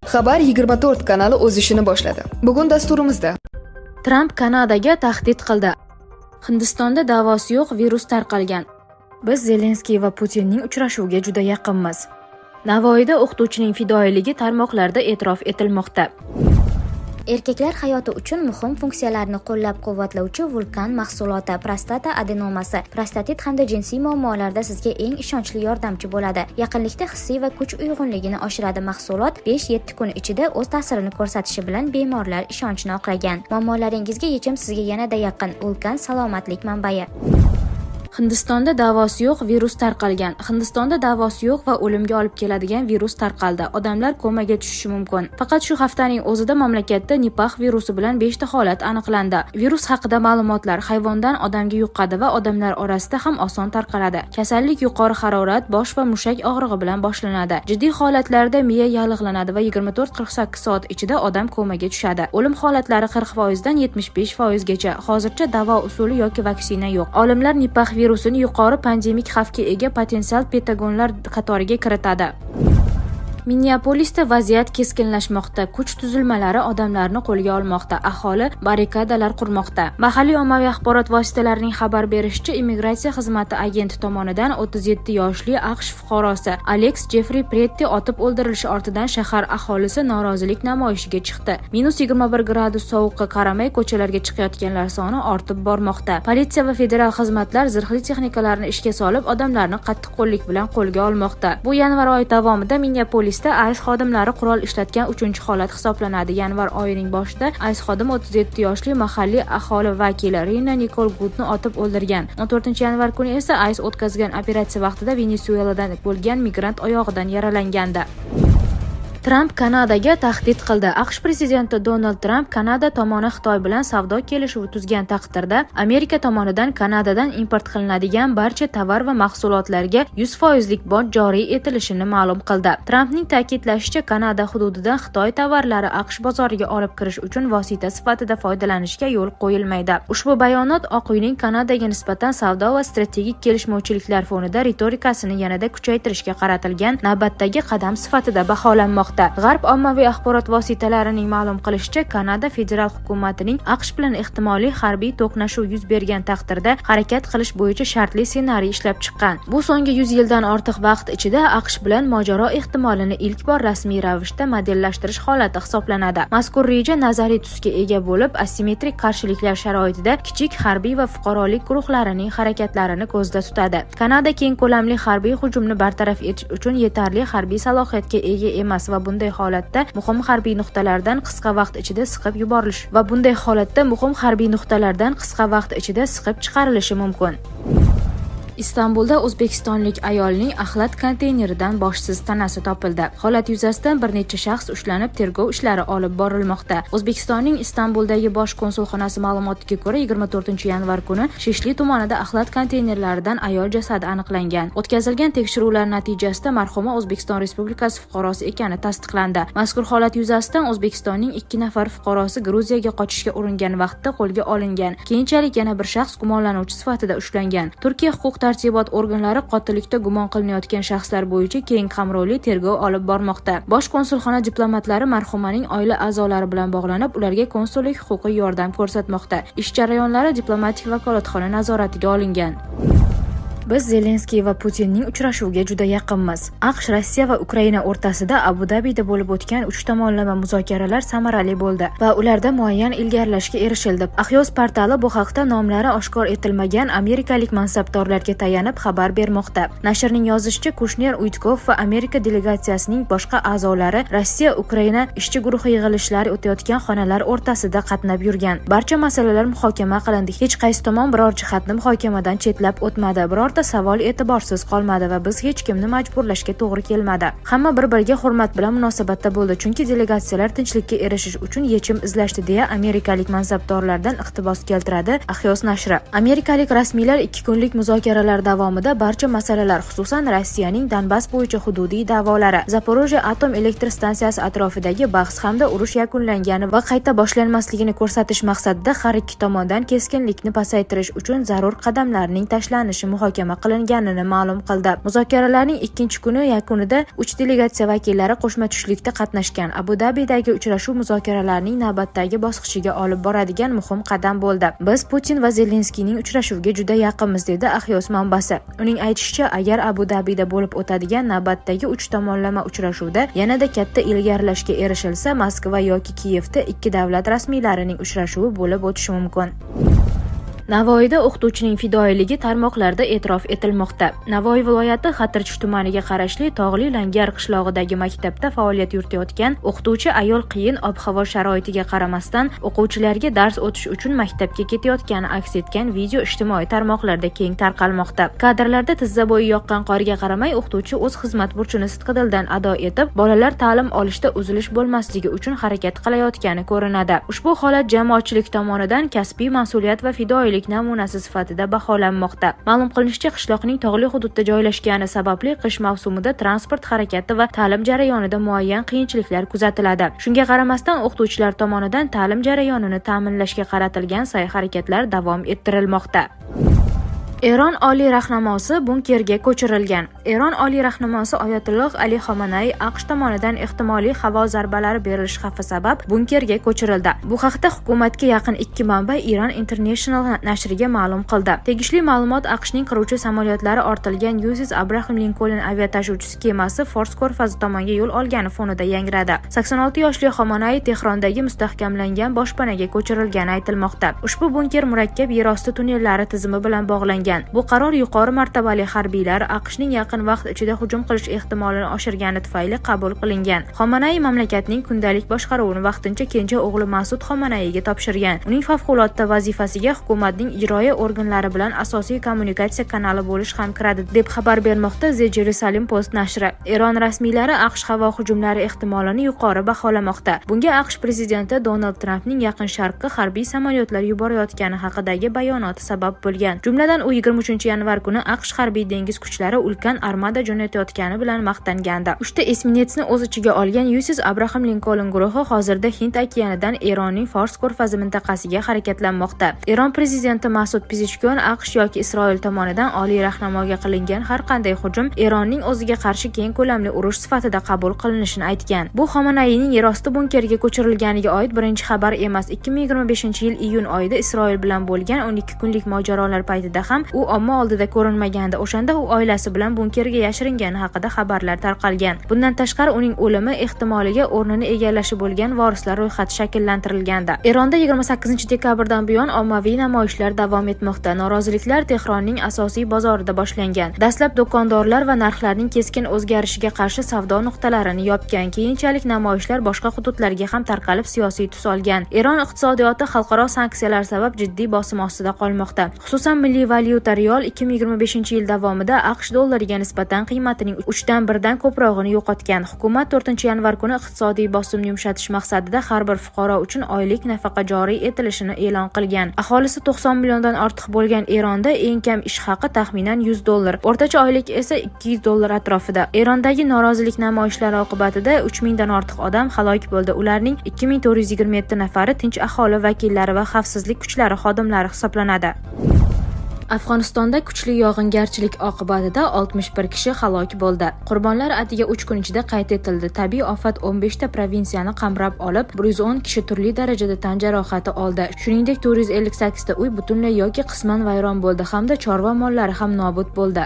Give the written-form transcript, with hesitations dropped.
Xabar 24 kanali o'z ishini boshladi. Bugun dasturimizda Tramp Kanadaga tahdid qildi. Hindistonda davosi yo'q virus tarqalgan. Biz Zelenskiy va Putinning uchrashuviga juda yaqinmiz. Navoiyda o'qituvchining fidoyiligi tarmoqlarda e'tirof etilmoqda. Erkaklar hayoti uchun muhim funksiyalarni qo'llab-quvvatlovchi vulkan mahsuloti prostata adenomasi, prostatit hamda jinsiy muammolarda sizga eng ishonchli yordamchi bo'ladi. Yaqinlikda hissiy va kuch uyg'unligini oshiradi. Mahsulot 5-7 kun ichida o'z ta'sirini ko'rsatishi bilan bemorlar ishonchni oqlagan. Muammolaringizga yechim sizga yanada yaqin. Vulkan salomatlik manbai. Hindistonda davosi yo'q virus tarqalgan. Hindistonda davosi yo'q va o'limga olib keladigan virus tarqaldi. Odamlar komaga tushishi mumkin. Faqat shu haftaning o'zida mamlakatda Nipah virusi bilan 5 ta holat aniqlandi. Virus haqida ma'lumotlar hayvondan odamga yuqadi va odamlar orasida ham oson tarqaladi. Kasallik yuqori harorat, bosh va mushak og'rig'i bilan boshlanadi. Jiddiy holatlarda miya yallig'lanadi va 24-48 soat ichida odam komaga tushadi. O'lim holatlari 40% dan 75% gacha. Hozircha davo usuli yoki vaksina yo'q. Olimlar Nipah virusini yuqori pandemik xavfga ega potensial patogenlar qatoriga kiritadi. Minneapolisda vaziyat keskinlashmoqda. Kuch tuzilmalari odamlarni qo'lga olmoqda. Aholi barrikadalar qurmoqda. Mahalliy ommaviy axborot vositalarining xabar berishicha, immigratsiya xizmati agenti tomonidan 37 yoshli AQSh fuqarosi Alex Jeffrey Pretti otib o'ldirilishi ortidan shahar aholisi norozilik namoyishiga chiqdi. -21 gradus sovuqqa qaramay ko'chalarga chiqayotganlar soni ortib bormoqda. Politsiya va federal xizmatlar zirhli texnikalarni ishga solib, odamlarni qattiqqo'llik bilan qo'lga olmoqda. Bu yanvar oyi davomida Minneapolis ICE xodimlari qurol ishlatgan 3-holat hisoblanadi. Yanvar oyining boshida ICE xodim 37 yoshli mahalliy aholi vakili Rina Nicole Goodni otib o'ldirgan. 14-yanvar kuni esa ICE o'tkazgan operatsiya vaqtida Venesueladan bo'lgan migrant oyog'idan yaralangandi. Tramp Kanadaga tahdid qildi. AQSh prezidenti Donald Tramp Kanada tomoni Xitoy bilan savdo kelishuvi tuzgan taqdirda Amerika tomonidan Kanadadan import qilinadigan barcha tovar va mahsulotlarga 100% boj joriy etilishini ma'lum qildi. Trampning ta'kidlashicha, Kanada hududidan Xitoy tovarlari AQSh bozoriga olib kirish uchun vosita sifatida foydalanishga yo'l qo'yilmaydi. Ushbu bayonot Oq uyning Kanadaga nisbatan savdo va strategik kelishmovchiliklar fonida ritorikasini yanada kuchaytirishga qaratilgan navbatdagi qadam sifatida baholanmoqda. G'arb ommaviy axborot vositalarining ma'lum qilishicha, Kanada federal hukumatining AQSh bilan ehtimoliy harbiy to'qnashuv yuz bergan taqdirda harakat qilish bo'yicha shartli ssenariy ishlab chiqqan. Bu so'nggi 100 yildan ortiq vaqt ichida AQSh bilan mojaro ehtimolini ilk bor rasmiy ravishda modellashtirish holati hisoblanadi. Mazkur reja nazariy tusga ega bo'lib, asimetrik qarshiliklar sharoitida kichik harbiy va fuqarolik guruhlarining harakatlarini ko'zda tutadi. Kanada keng ko'lamli harbiy hujumni bartaraf etish uchun yetarli harbiy salohiyatga ega emas va bunday holatda muhim harbiy nuqtalardan qisqa vaqt ichida siqib chiqarilishi mumkin. Istanbulda o'zbekistonlik ayolning axlat konteyneridan boshsiz tanasi topildi. Holat yuzasidan bir necha shaxs ushlanib, tergov ishlari olib borilmoqda. O'zbekistonning Istanbuldagi bosh konsulxonasi ma'lumotiga ko'ra, 24-yanvar kuni Shishli tumanida axlat konteynerlaridan ayol jasadi aniqlangan. O'tkazilgan tekshiruvlar natijasida marhuma O'zbekiston Respublikasi fuqarosi ekani tasdiqlandi. Mazkur holat yuzasidan O'zbekistonning 2 nafar fuqarosi Gruziyaga qochishga uringan vaqtda qo'lga olingan. Keyinchalik yana bir shaxs gumonlanuvchi sifatida ushlangan. Turkiya huquq tartibot organlari qotillikda gumon qilinayotgan shaxslar bo'yicha keng qamrovli tergov olib bormoqda. Bosh konsulxona diplomatlari marhumaning oila a'zolari bilan bog'lanib, ularga konsullik huquqiy yordam ko'rsatmoqda. Ish jarayonlari diplomatik vakolatxona nazoratiga olingan. Biz Zelenskiy va Putinning uchrashuviga juda yaqinmiz. AQSh, Rossiya va Ukraina o'rtasida Abu Dabida bo'lib o'tgan 3 tomonlama muzokaralar samarali bo'ldi va ularda muayyan ilgarilashga erishildi. Axios portali bu haqda nomlari oshkor etilmagan amerikalik mansabdorlarga tayanib xabar bermoqda. Nashrning yozishicha, Kushner, Uitkov va Amerika delegatsiyasining boshqa a'zolari Rossiya-Ukraina ishchi guruhi yig'ilishlari o'tayotgan xonalar o'rtasida qatnab yurgan. Barcha masalalar muhokama qilindi. Hech qaysi tomon biror jihatni muhokamadan chetlab o'tmadi. Birorta savol e'tiborsiz qolmadi va biz hech kimni majburlashga to'g'ri kelmadi. Hamma bir-biriga hurmat bilan munosabatda bo'ldi, chunki delegatsiyalar tinchlikka erishish uchun yechim izlashdi, deya amerikalik mansabdorlardan iqtibos keltiradi Axios nashri. Amerikalik rasmiylar 2 kunlik muzokaralar davomida barcha masalalar, xususan Rossiyaning Donbass bo'yicha hududiy da'volari, Zaporojye atom elektr stansiyasi atrofidagi bahs hamda urush yakunlangani va qayta boshlanmasligini ko'rsatish maqsadida har ikki tomondan keskinlikni pasaytirish uchun zarur qadamlarning tashlanishi muhokama muhokama qilinganini ma'lum qildi. Muzokaralarning ikkinchi kuni yakunida 3 delegatsiya vakillari qo'shma tushlikda qatnashgan. Abu Dabidagi uchrashuv muzokaralarning navbatdagi bosqichiga olib boradigan muhim qadam bo'ldi. Biz Putin va Zelenskiyning uchrashuviga juda yaqinmiz, dedi Axios manbasi. Uning aytishicha, agar Abu Dabida bo'lib o'tadigan navbatdagi 3 tomonlama uchrashuvda yanada katta ilgarilashga erishilsa, Moskva yoki Kiyevda ikki davlat rasmiylarining uchrashuvi bo'lib o'tishi mumkin. Navoiyda o'qituvchining fidoyiligi tarmoqlarda e'tirof etilmoqda. Navoiy viloyati Xatirchi tumaniga qarashli Tog'li Langar qishlog'idagi maktabda faoliyat yuritayotgan o'qituvchi ayol qiyin ob-havo sharoitiga qaramasdan o'quvchilarga dars o'tish uchun maktabga ketayotgani aks etgan video ijtimoiy tarmoqlarda keng tarqalmoqda. Kadrlarda tizza bo'yi yoqqan qorga qaramay o'qituvchi o'z xizmat burchini sidqidildan ado etib, bolalar ta'lim olishda uzilish bo'lmasligi uchun harakat qilayotgani ko'rinadi. Ushbu holat jamoatchilik tomonidan kasbiy mas'uliyat va fidoyilik namunasi sifatida baholanmoqda. Ma'lum qilinishicha, qishloqning tog'li hududda joylashgani sababli qish mavsumida transport harakati va ta'lim jarayonida muayyan qiyinchiliklar kuzatiladi. Shunga qaramasdan o'qituvchilar tomonidan ta'lim jarayonini ta'minlashga qaratilgan sa'y-harakatlar davom ettirilmoqda. Eron oliy rahnamosi bunkerga ko'chirilgan. Eron oliy rahnamosi Oyatulloh Ali Xomanay AQSh tomonidan ehtimoliy havo zarbalari berilish xavfi sabab bunkerga ko'chirildi. Bu haqda hukumatga yaqin ikki manba Iran International nashriga ma'lum qildi. Tegishli ma'lumot AQShning qiruvchi samolyotlari ortilgan USS Abraham Lincoln aviatashuvchisi kemasi Fors ko'rfazi tomonga yo'l olgani fonida yangradi. 86 yoshli Xomanay Tehrondagi mustahkamlangan boshpanaga ko'chirilgani aytilmoqda. Ushbu bunker murakkab yerosti tunnellari tizimi bilan bog'langan. Bu qaror yuqori martabali harbiylar AQShning yaqin vaqt ichida hujum qilish ehtimolini oshirgani tufayli qabul qilingan. Xomanay mamlakatning kundalik boshqaruvini vaqtincha kenja o'g'li Mas'ud Xomanayga topshirgan. Uning favqulodda vazifasiga hukumatning ijroiya organlari bilan asosiy kommunikatsiya kanali bo'lish ham kiradi, deb xabar bermoqda The Jerusalem Post nashri. Eron rasmiylari AQSh havo hujumlari ehtimolini yuqori baholamoqda. Bunga AQSh prezidenti Donald Trampning Yaqin Sharqqa harbiy samolyotlar yuborayotgani haqidagi bayonoti sabab bo'lgan. Jumladan u 23-yanvar kuni AQSh harbiy dengiz kuchlari ulkan armada jo'natayotgani bilan maqtangandi. 3 ta esminetsni o'z ichiga olgan USS Abraham Lincoln guruhi hozirda Hind okeanidan Eronning Fors ko'rfazi mintaqasiga harakatlanmoqda. Eron prezidenti Mas'ud Pezeshkian AQSh yoki Isroil tomonidan oliy rahnamoga qilingan har qanday hujum Eronning o'ziga qarshi keng ko'lamli urush sifatida qabul qilinishini aytgan. Bu Xomanayning yerosti bunkerga ko'chirilganiga oid birinchi xabar emas. 2025-yil iyun oyida Isroil bilan bo'lgan 12 kunlik mojarolar paytida ham u omma oldida ko'rinmagandi. O'shanda u oilasi bilan bunkerga yashiringani haqida xabarlar tarqalgan. Bundan tashqari uning o'limi ehtimoliga o'rnini egallashi bo'lgan vorislar ro'yxati shakllantirilgandi. Eronda 28-dekabrdan buyon ommaviy namoyishlar davom etmoqda. Noroziliklar Tehronning asosiy bozorida boshlangan. Dastlab do'kondorlar va narxlarning keskin o'zgarishiga qarshi savdo nuqtalarini yopgan. Keyinchalik namoyishlar boshqa hududlarga ham tarqalib siyosiy tus olgan. Eron iqtisodiyoti xalqaro sanksiyalar sabab jiddiy bosim ostida qolmoqda. Xususan milliy valyuta riyol 2025-yil davomida AQSh dollariga nisbatan qiymatining 3/1 ko'prog'ini yo'qotgan. Hukumat 4-yanvar kuni iqtisodiy bosimni yumshatish maqsadida har bir fuqaro uchun oylik nafaqa joriy etilishini e'lon qilgan. Aholisi 90 milliondan ortiq bo'lgan Eronda eng kam ish haqi taxminan $100, o'rtacha oylik esa $200 atrofida. Erondagi norozilik namoyishlari oqibatida 3000 dan ortiq odam halok bo'ldi. Ularning 2427 nafari tinch aholi vakillari va xavfsizlik kuchlari xodimlari hisoblanadi. Afg'onistonda kuchli yog'ingarchilik oqibatida 61 kishi halok bo'ldi. Qurbonlar atiga 3 kun ichida qayd etildi. Tabiiy ofat 15 ta provinsiyani qamrab olib, 110 kishi turli darajada tan jarohati oldi. Shuningdek, 458 ta uy butunlay yoki qisman vayron bo'ldi hamda chorva mollari ham nobud bo'ldi.